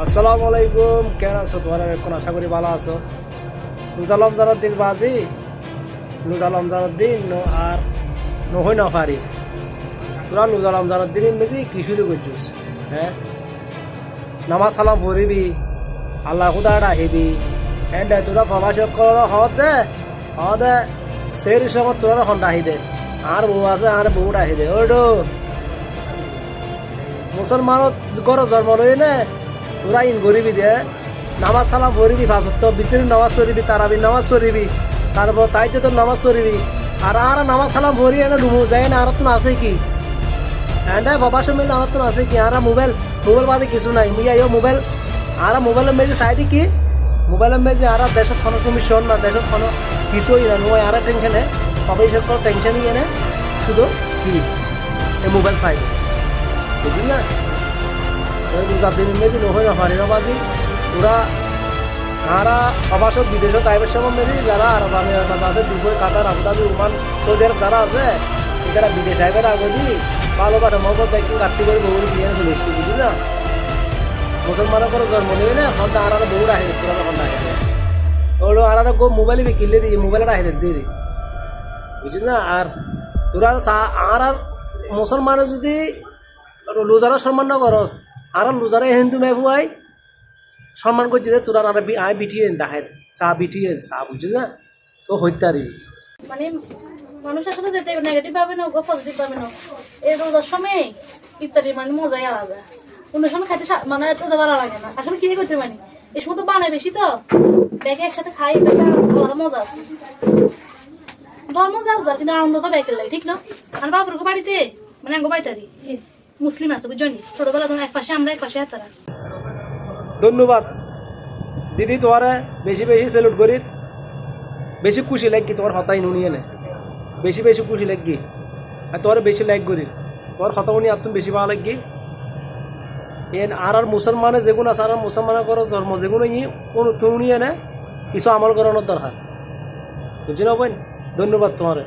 আসসালামু আলাইকুম, কেন আছো? তোমরা এখন আশা করি ভালো আছো। রোজা রমজানের দিন বাজি, রোজা রমজানের দিন আর নহই না পারি। তোরা রোজা রমজানের দিন বেশি কি শুরু করছিস? হ্যাঁ, নামাজ সালাম পড়িবি, আল্লাহ খুদা ডাকিবি, হ্যাঁ তোরা প্রবাস হওয়া দে সেই সময় তোরা এখন ডাকি দে। আর বউ আছে, আর বউ ডাকি দে। ওইটো মুসলমানত গর জন্ম লই নে তোরা ইন গরিবি দে নামাজ সালাম পড়িবি, ফাঁসত্ব ভিতরে নামাজ পড়িবি, তারাবি নামাজ পড়িবি, তারপর তাইতে তোর নামাজ পড়িবি। আর নামাজ সালাম পড়ি এনে রুমু যায় না। আর তো আছে কি এন্ডা বাবা সমিল আর তো আছে কি? আর মোবাইল বাদে কিছু নাই। মুই আইও মোবাইল আর মোবাইলের মেজে সাইডে কি মোবাইলের মেজে আর দেশত কোনো কমিশন না, দেশত কোনো কিছুই না। নয় আর টেনশনে পাবলিশের কোনো টেনশনই এনে শুধু কি এই মোবাইল সাইড বুঝলি না। রোজার দিন মেজি নহয় না পারি না বাজি ওরা আরা অবাসক বিদেশত আইবার সময় মেজি যারা আর আছে দুপুর কাতার আবুধাবি ওমান সৌদি আরব যারা আছে এখানে বিদেশ আইবার আগে দি ভালো কাটা মহব্বত দেখি কাটতে করে বহু বিয়ে চলে এসছি বুঝলি না। মুসলমানের করে জন্ম নেবে না এখন তো আর বহু আহে তোরা তখন আহে ওগুলো আর গো মোবাইল কিনলে দিই মোবাইলের আহে দিয়ে বুঝলি না। আর তোরা আর মুসলমানে যদি লুজারা সম্মান না করস আর লুজারা হিন্দু মেহুয়াই সম্মান করছি যে তোরা আর আয় বিটিয়ে দাহের চা বিটিয়ে চা বুঝছিস না তো হইতারি মানে মানুষ আসলে যেটা নেগেটিভ ভাবে না পজিটিভ ভাবে না এই রোজার সময় ইত্যাদি মানে মজাই আলাদা। অন্য সময় খাইতে মানে এত ভালো লাগে না। আসলে কি করতে মানে এই সময় তো বানায় বেশি তো ব্যাগে একসাথে খাই আলাদা মজা আছে। ধর্ম যা জাতি আনন্দ তো ব্যাগের লাগে ঠিক না। আর বাবুর বাড়িতে মানে আঙ্গ বাইতারি মুসলিম আছে বুঝলি ছোটবেলা ধরুন এক পাশে আমরা এক পাশে তারা। ধন্যবাদ দিদি, তোমারে বেশি বেশি সেলুট করি। বেশি খুশি লাগি তোমার হতাই নুনিয়ে নে, বেশি বেশি খুশি লাগি। আর তোমার বেশি লাইক করি তোমার হতা উনি আর তুমি বেশি ভালো লাগি। এন আর মুসলমানে যেগুলো আছে আর মুসলমানের করো ধর্ম যেগুলো উনিয়ে নে কিছু আমল করানোর দরকার বুঝি না বোন। ধন্যবাদ তোমার।